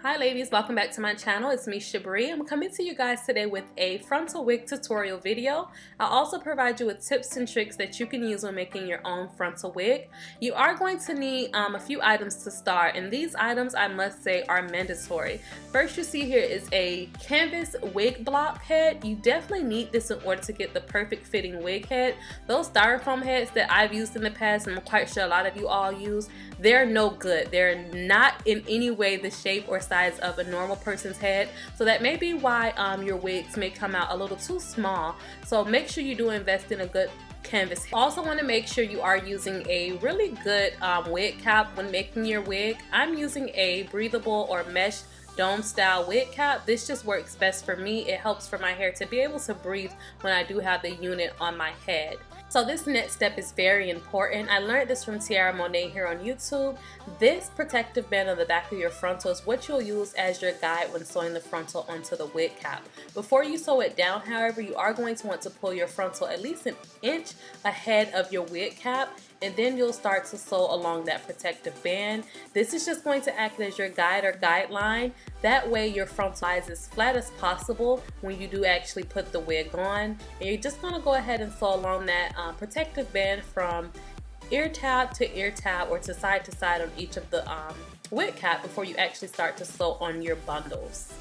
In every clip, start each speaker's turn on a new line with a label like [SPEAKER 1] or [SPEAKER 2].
[SPEAKER 1] Hi ladies, welcome back to my channel. It's me, Shabree. I'm coming to you guys today with a frontal wig tutorial video. I'll also provide you with tips and tricks that you can use when making your own frontal wig. You are going to need a few items to start, and these items I must say are mandatory. First, you see here is a canvas wig block head. You definitely need this in order to get the perfect fitting wig head. Those styrofoam heads that I've used in the past, and I'm quite sure a lot of you all use, they're no good. They're not in any way the shape or size of a normal person's head, so that may be why your wigs may come out a little too small. So make sure you do invest in a good canvas. Also want to make sure you are using a really good wig cap when making your wig. I'm using a breathable or mesh dome style wig cap. This just works best for me. It helps for my hair to be able to breathe when I do have the unit on my head. So this next step is very important. I learned this from Tiara Monet here on YouTube. This protective band on the back of your frontal is what you'll use as your guide when sewing the frontal onto the wig cap. Before you sew it down, however, you are going to want to pull your frontal at least an inch ahead of your wig cap, and then you'll start to sew along that protective band. This is just going to act as your guide or guideline. That way your frontal lies as flat as possible when you do actually put the wig on. And you're just going to go ahead and sew along that protective band from ear tab to ear tab or to side on each of the wig cap before you actually start to sew on your bundles.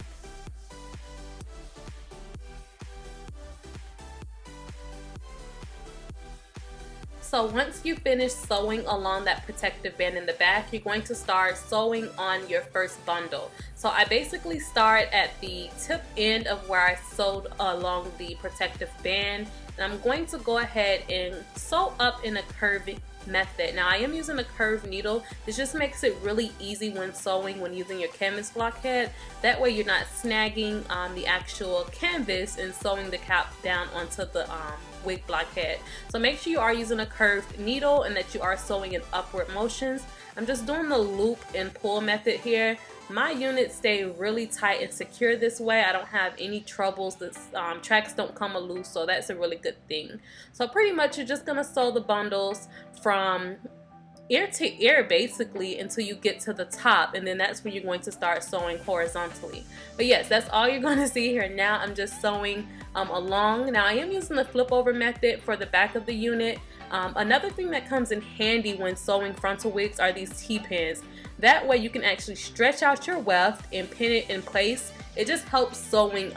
[SPEAKER 1] So once you finish sewing along that protective band in the back, you're going to start sewing on your first bundle. So I basically start at the tip end of where I sewed along the protective band, and I'm going to go ahead and sew up in a curving method. Now I am using a curved needle. This just makes it really easy when sewing when using your canvas block head. That way you're not snagging the actual canvas and sewing the cap down onto the wig block head. So make sure you are using a curved needle and that you are sewing in upward motions. I'm just doing the loop and pull method here. My units stay really tight and secure this way. I don't have any troubles. The tracks don't come loose, so that's a really good thing. So pretty much you're just gonna sew the bundles from ear to ear basically until you get to the top, and then that's when you're going to start sewing horizontally. But yes, that's all you're going to see here. Now I'm just sewing along. Now I am using the flip over method for the back of the unit. Another thing that comes in handy when sewing frontal wigs are these T-pins. That way you can actually stretch out your weft and pin it in place. It just helps sewing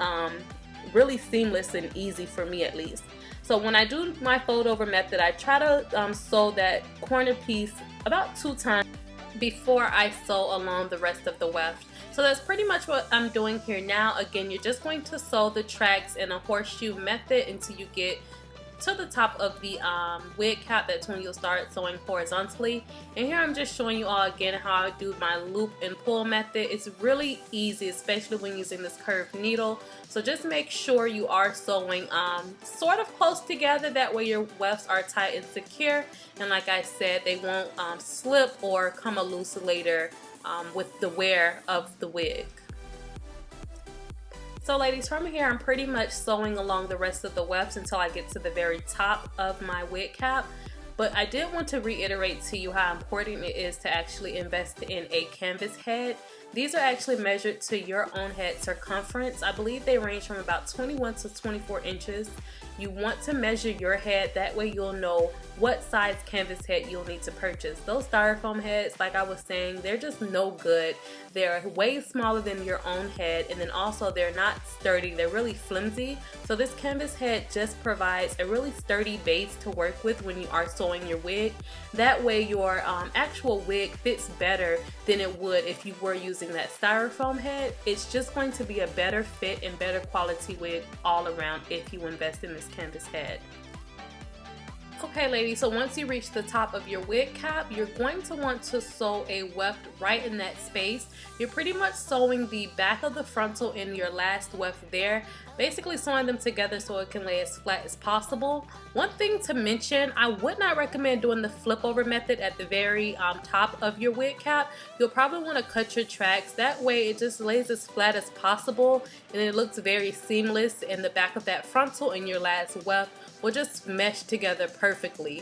[SPEAKER 1] really seamless and easy, for me at least. So when I do my fold over method, I try to sew that corner piece about 2 times before I sew along the rest of the weft. So that's pretty much what I'm doing here now. Again, you're just going to sew the tracks in a horseshoe method until you get to the top of the wig cap. That's when you'll start sewing horizontally. And here I'm just showing you all again how I do my loop and pull method. It's really easy, especially when using this curved needle. So just make sure you are sewing sort of close together. That way your wefts are tight and secure, and like I said, they won't slip or come loose later with the wear of the wig. So ladies, from here I'm pretty much sewing along the rest of the wefts until I get to the very top of my wig cap. But I did want to reiterate to you how important it is to actually invest in a canvas head. These are actually measured to your own head circumference. I believe they range from about 21 to 24 inches. You want to measure your head, that way you'll know what size canvas head you'll need to purchase. Those styrofoam heads, like I was saying, they're just no good. They're way smaller than your own head, and then also they're not sturdy. They're really flimsy. So this canvas head just provides a really sturdy base to work with when you are sewing your wig. That way your actual wig fits better than it would if you were using that styrofoam head. It's just going to be a better fit and better quality wig all around if you invest in this canvas head. Okay ladies, so once you reach the top of your wig cap, you're going to want to sew a weft right in that space. You're pretty much sewing the back of the frontal in your last weft there, basically sewing them together so it can lay as flat as possible. One thing to mention, I would not recommend doing the flip over method at the very top of your wig cap. You'll probably want to cut your tracks. That way it just lays as flat as possible, and it looks very seamless, and the back of that frontal and your last weft will just mesh together perfectly.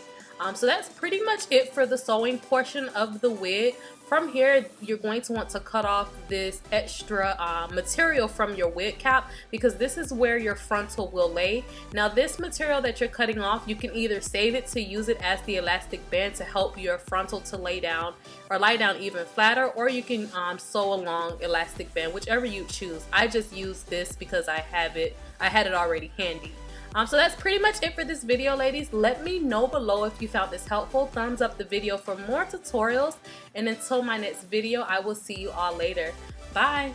[SPEAKER 1] So that's pretty much it for the sewing portion of the wig. From here, you're going to want to cut off this extra material from your wig cap, because this is where your frontal will lay. Now this material that you're cutting off, you can either save it to use it as the elastic band to help your frontal to lay down or lie down even flatter, or you can sew along elastic band, whichever you choose. I just use this because I had it already handy. So that's pretty much it for this video, ladies. Let me know below if you found this helpful. Thumbs up the video for more tutorials, and until my next video, I will see you all later. Bye.